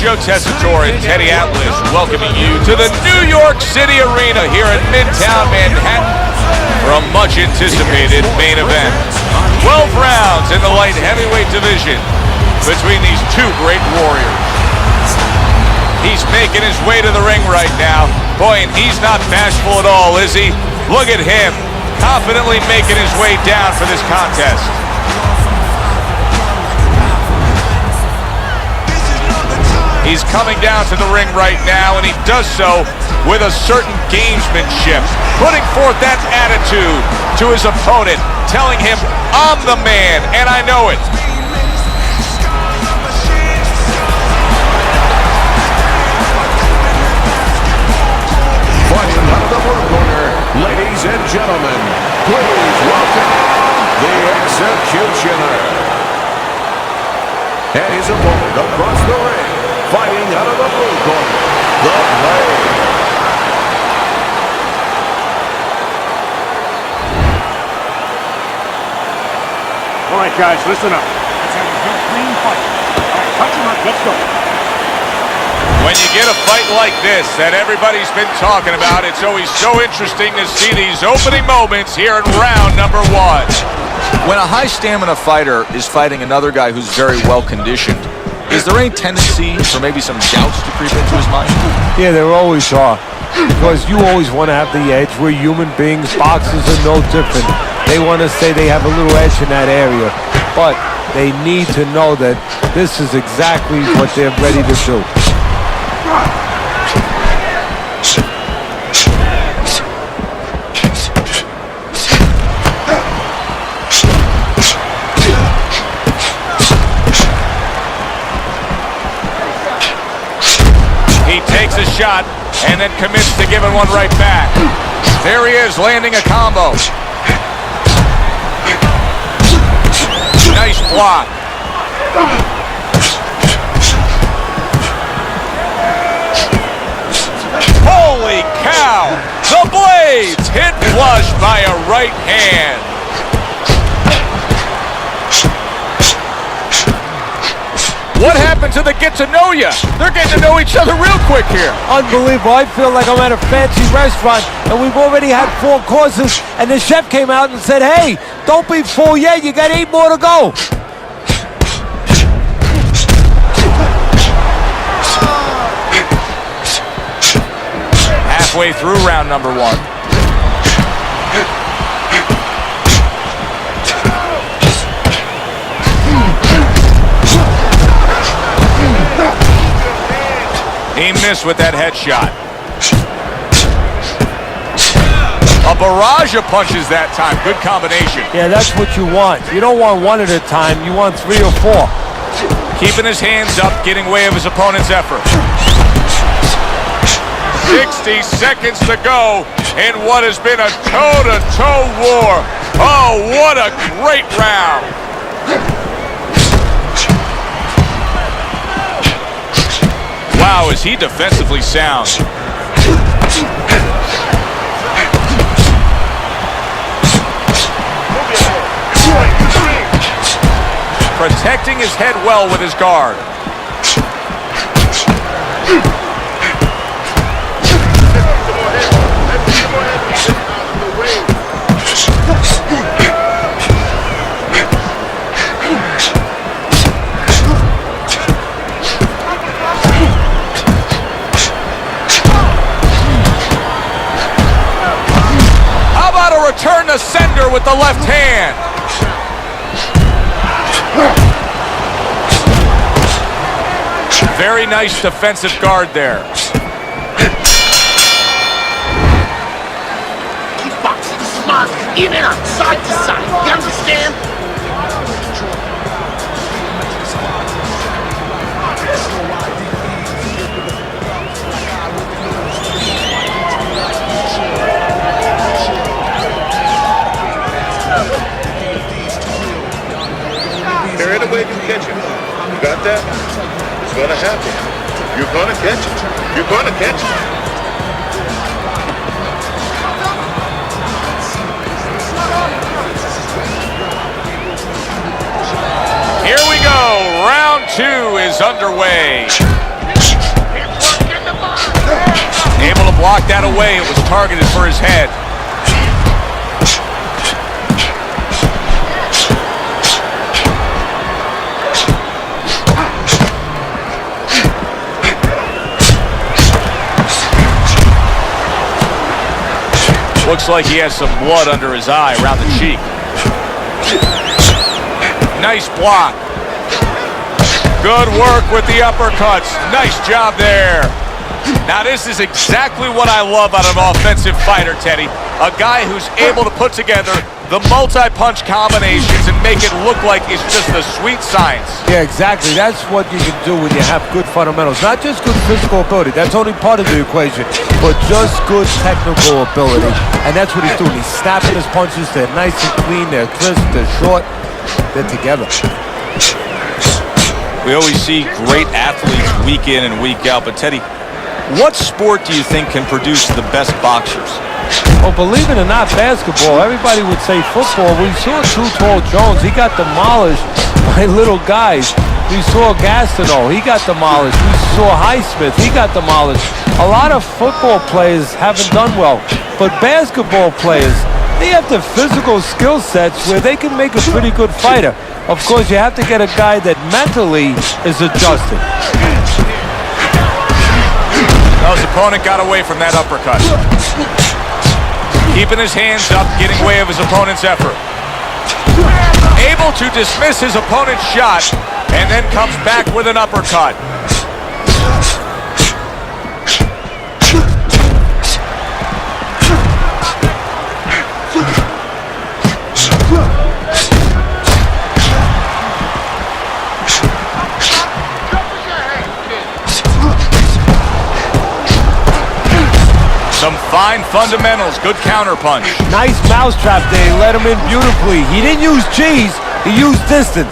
Joe Tessitore and Teddy Atlas welcoming you to the New York City Arena here in Midtown Manhattan for a much-anticipated main event. 12 rounds in the light heavyweight division between these two great warriors. He's making his way to the ring right now. Boy, and he's not bashful at all, is he? Look at him, confidently making his way down for this contest. He's coming down to the ring right now, and he does so with a certain gamesmanship, putting forth that attitude to his opponent, telling him, I'm the man, and I know it. Fighting out of the blue corner, ladies and gentlemen, please welcome the Executioner. And his opponent across the ring, fighting out of the blue corner, the Blade. All right, guys, listen up. Let's have a good, clean fight. All right, touch him up. Let's go. When you get a fight like this that everybody's been talking about, it's always so interesting to see these opening moments here in round number 1. When a high-stamina fighter is fighting another guy who's very well-conditioned, is there any tendency for maybe some doubts to creep into his mind? Yeah, there always are. Because you always want to have the edge. We're human beings. Boxers are no different. They want to say they have a little edge in that area. But they need to know that this is exactly what they're ready to do. Takes a shot and then commits to giving one right back. There he is, landing a combo. Nice block. Holy cow! The Blades hit flush by a right hand. What happened to the get-to-know-ya? They're getting to know each other real quick here. Unbelievable. I feel like I'm at a fancy restaurant, and we've already had 4 courses, and the chef came out and said, hey, don't be full yet. You got 8 more to go. Halfway through round number 1. He missed with that headshot. A barrage of punches that time. Good combination. Yeah, that's what you want. You don't want 1 at a time. You want 3 or 4. Keeping his hands up, getting way of his opponent's effort. 60 seconds to go in what has been a toe-to-toe war. Oh, what a great round. Wow, is he defensively sound. Protecting his head well with his guard. Return to sender with the left hand. Very nice defensive guard there. Keep boxing smart, in and out, side to side. You understand? There ain't a way you catch it. You got that? It's gonna happen. You're gonna catch it. You're gonna catch it. Here we go. Round 2 is underway. blocked that away. It was targeted for his head. Looks like he has some blood under his eye, around the cheek. Nice block. Good work with the uppercuts. Nice job there. Now this is exactly what I love out of an offensive fighter, Teddy. A guy who's able to put together the multi-punch combinations and make it look like it's just a sweet science. Yeah, exactly. That's what you can do when you have good fundamentals. Not just good physical ability. That's only part of the equation. But just good technical ability. And that's what he's doing. He's snapping his punches. They're nice and clean. They're crisp. They're short. They're together. We always see great athletes week in and week out. But, Teddy, what sport do you think can produce the best boxers? Well, believe it or not, basketball, everybody would say football. We saw Too Tall Jones. He got demolished by little guys. We saw Gastineau. He got demolished. We saw Highsmith. He got demolished. A lot of football players haven't done well. But basketball players, they have the physical skill sets where they can make a pretty good fighter. Of course, you have to get a guy that mentally is adjusted. Well, his opponent got away from that uppercut. Keeping his hands up, getting way of his opponent's effort. Able to dismiss his opponent's shot, and then comes back with an uppercut. Some fine fundamentals, good counterpunch. Nice mousetrap there. He let him in beautifully. He didn't use cheese, he used distance.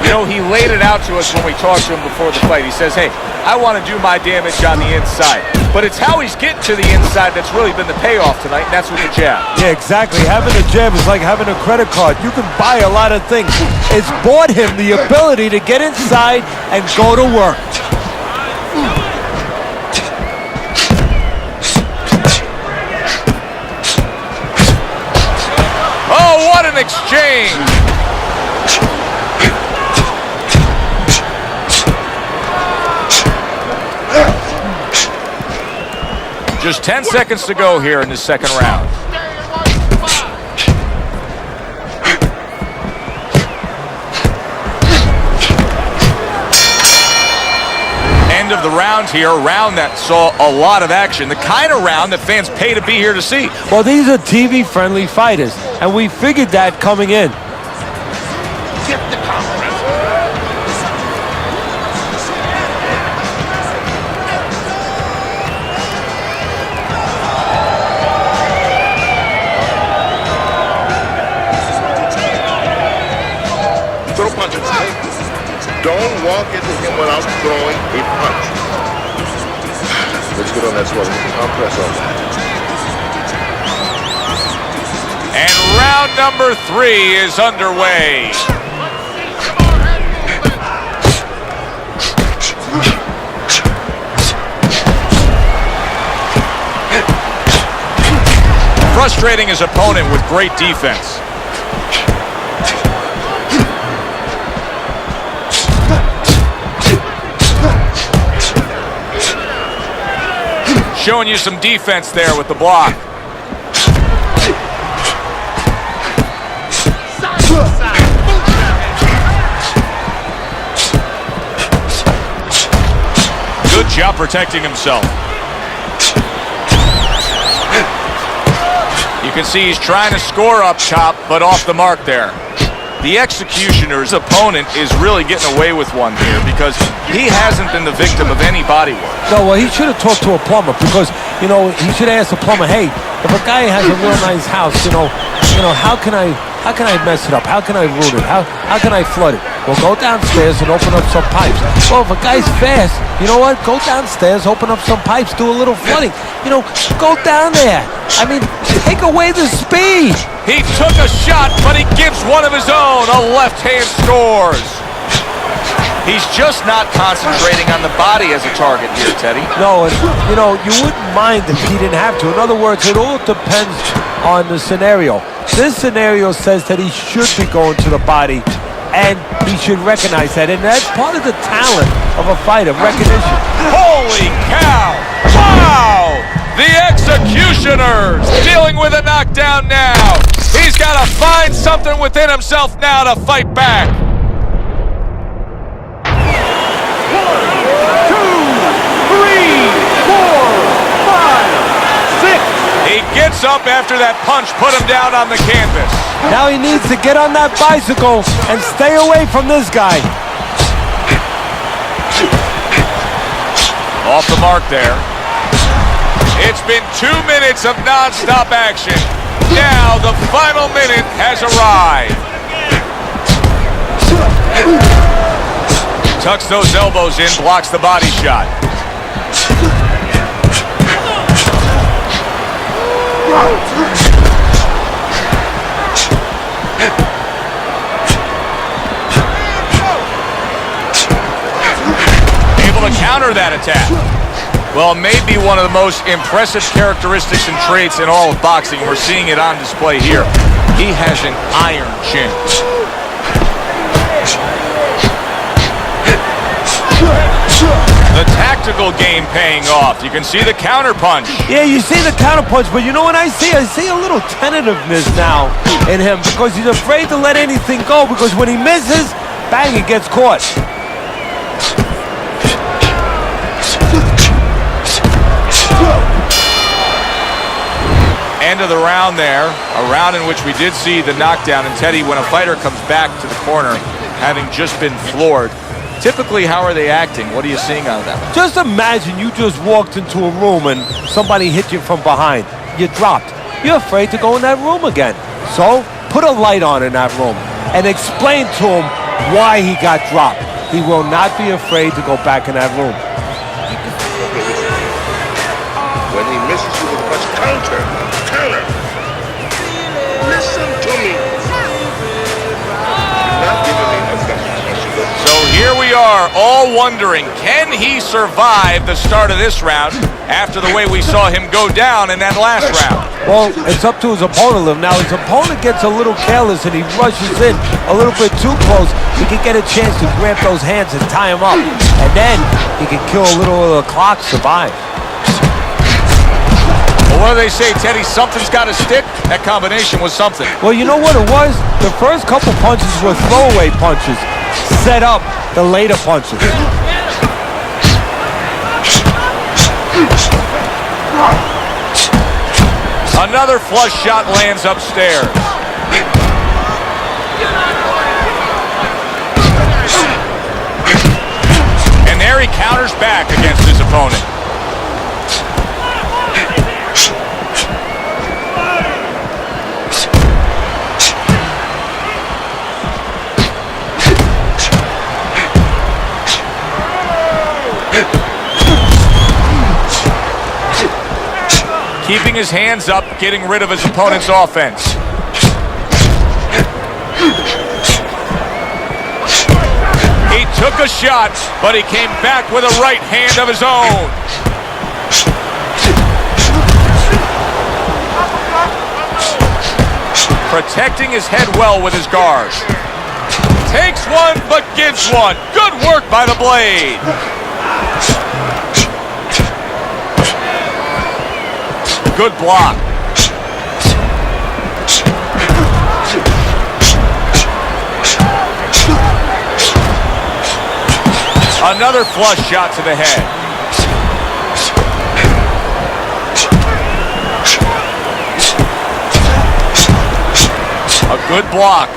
You know, he laid it out to us when we talked to him before the fight. He says, hey, I want to do my damage on the inside. But it's how he's getting to the inside that's really been the payoff tonight, and that's with the jab. Yeah, exactly. Having a jab is like having a credit card. You can buy a lot of things. It's bought him the ability to get inside and go to work. Oh, what an exchange! Just 10 seconds to go here in the second round. End of the round here, a round that saw a lot of action, the kind of round that fans pay to be here to see. Well, these are TV-friendly fighters, and we figured that coming in. Get the conference. Throw punches. Don't walk into him without throwing a punch. Let's get on that swallow. I'll press on that. And round number 3 is underway. Frustrating his opponent with great defense. Showing you some defense there with the block. Good job protecting himself. You can see he's trying to score up top, but off the mark there. The executioner's opponent is really getting away with one here because he hasn't been the victim of any body work. No, well, he should have talked to a plumber because, you know, he should have asked the plumber, hey, if a guy has a real nice house, you know, how can I mess it up? How can I ruin it? How can I flood it? Well, go downstairs and open up some pipes. Well, if a guy's fast, you know what? Go downstairs, open up some pipes, do a little flooding. You know, go down there. I mean, take away the speed. He took a shot, but he gives one of his own. A left hand scores. He's just not concentrating on the body as a target here, Teddy. No, and you know, you wouldn't mind if he didn't have to. In other words, it all depends on the scenario. This scenario says that he should be going to the body, and he should recognize that. And that's part of the talent of a fighter, recognition. Holy cow! Wow! The Executioners dealing with a knockdown now. He's got to find something within himself now to fight back. 1, 2, 3, 4, 5, 6. He gets up after that punch put him down on the canvas. Now he needs to get on that bicycle and stay away from this guy. Off the mark there. It's been 2 minutes of non-stop action. Now the final minute has arrived. Tucks those elbows in, blocks the body shot. Able to counter that attack. Well, maybe one of the most impressive characteristics and traits in all of boxing. We're seeing it on display here. He has an iron chin. The tactical game paying off. You can see the counter punch. Yeah, you see the counter punch, but you know what I see? I see a little tentativeness now in him because he's afraid to let anything go, because when he misses, bang, he gets caught. End of the round there, a round in which we did see the knockdown. And Teddy, when a fighter comes back to the corner, having just been floored, typically how are they acting? What are you seeing out of that? Just imagine you just walked into a room and somebody hit you from behind. You dropped. You're afraid to go in that room again. So put a light on in that room and explain to him why he got dropped. He will not be afraid to go back in that room. When he misses you with a punch, counter. Listen to me. You're not giving me enough punches. So here we are, all wondering, can he survive the start of this round after the way we saw him go down in that last round? Well, it's up to his opponent. Now, his opponent gets a little careless and he rushes in a little bit too close. He can get a chance to grab those hands and tie him up. And then he can kill a little of the clock, survive. Well, what do they say, Teddy? Something's got to stick. That combination was something. Well, you know what it was? The first couple punches were throwaway punches, set up the later punches. Another flush shot lands upstairs. And there he counters back against his opponent. Keeping his hands up, getting rid of his opponent's offense. He took a shot, but he came back with a right hand of his own. Protecting his head well with his guard. Takes one, but gives one. Good work by the Blade. Good block. Another flush shot to the head. A good block.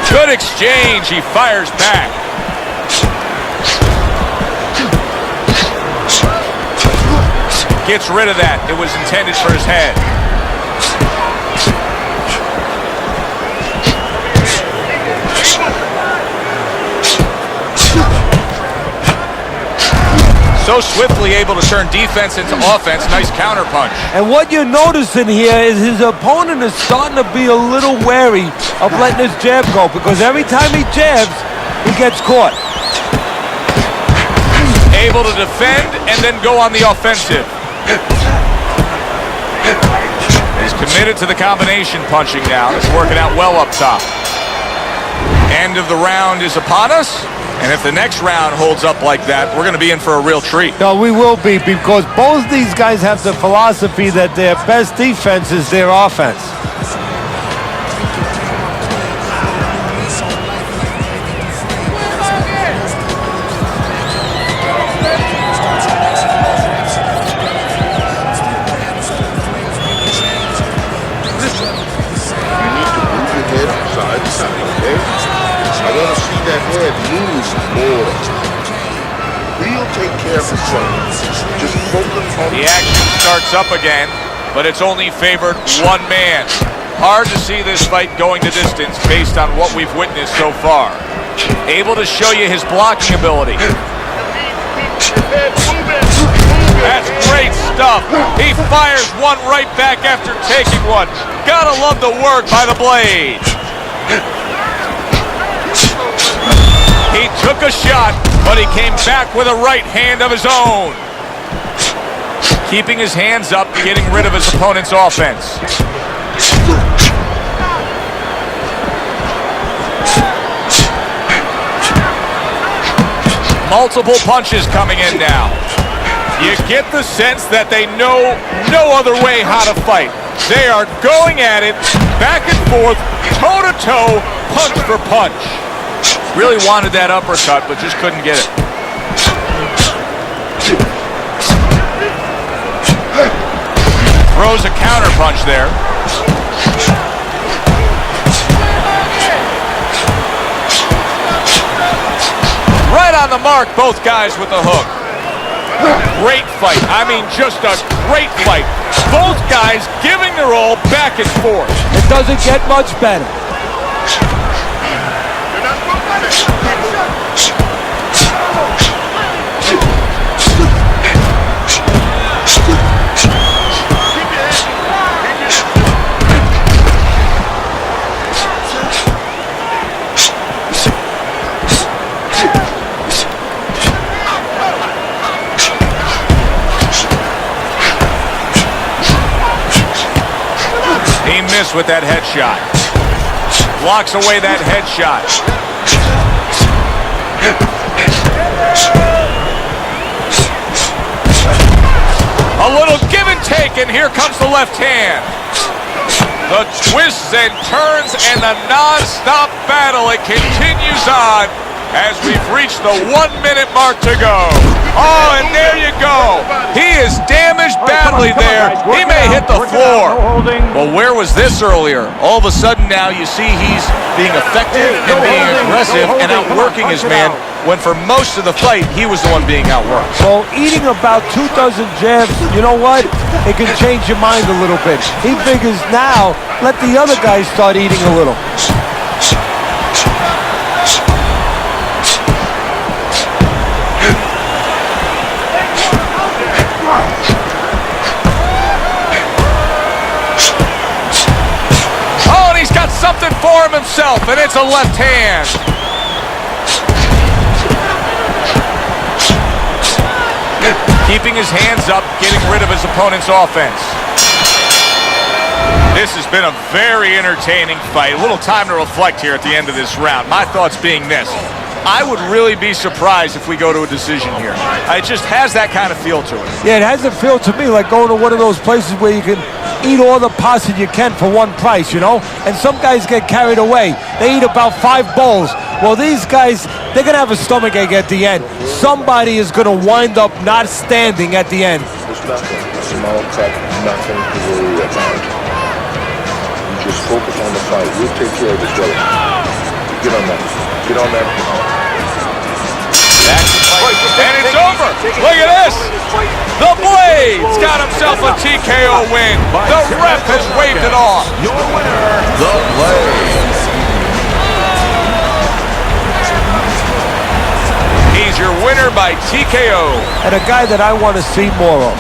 Good exchange. He fires back. Gets rid of that. It was intended for his head. So swiftly able to turn defense into offense. Nice counterpunch. And what you're noticing here is his opponent is starting to be a little wary of letting his jab go, because every time he jabs, he gets caught. Able to defend and then go on the offensive. He's committed to the combination punching now. It's working out well up top. End of the round is upon us. And if the next round holds up like that, we're going to be in for a real treat. No, we will be, because both these guys have the philosophy that their best defense is their offense. Just focus on the action starts up again, but it's only favored one man. Hard to see this fight going the distance based on what we've witnessed so far. Able to show you his blocking ability. That's great stuff. He fires one right back after taking one. Gotta love the work by the blade. He took a shot, but he came back with a right hand of his own. Keeping his hands up, getting rid of his opponent's offense. Multiple punches coming in now. You get the sense that they know no other way how to fight. They are going at it, back and forth, toe-to-toe, punch for punch. Really wanted that uppercut, but just couldn't get it. Throws a counter punch there. Right on the mark, both guys with the hook. Great fight. I mean, just a great fight. Both guys giving their all back and forth. It doesn't get much better. He missed with that headshot. Blocks away that headshot. A little give and take, and here comes the left hand. The twists and turns and the non-stop battle. It continues on as we've reached the 1 minute mark to go. Oh, and there you go. He is damaged badly there. He may hit the floor. Well, where was this earlier? All of a sudden now you see he's being effective and being aggressive and outworking his man, when for most of the fight, he was the one being outworked. So eating about 2 dozen jabs, you know what? It can change your mind a little bit. He figures now, let the other guys start eating a little. Oh, and he's got something for him himself, and it's a left hand. Keeping his hands up, getting rid of his opponent's offense. This has been a very entertaining fight. A little time to reflect here at the end of this round. My thoughts being this: I would really be surprised if we go to a decision here. It just has that kind of feel to it. Yeah, it has a feel to me like going to one of those places where you can eat all the pasta you can for one price, you know? And some guys get carried away. They eat about 5 bowls. Well, these guys, they're going to have a stomachache at the end. Somebody is going to wind up not standing at the end. It's nothing. A small cut, nothing to worry about. You just focus on the fight. We'll take care of the belly. Get on that. Get on that. And it's over. Look at this. The Blade's got himself a TKO win. The ref has waved it off. Your winner, The Blade. He's your winner. winner by TKO. And a guy that I want to see more of.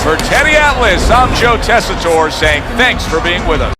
For Teddy Atlas, I'm Joe Tessitore saying thanks for being with us.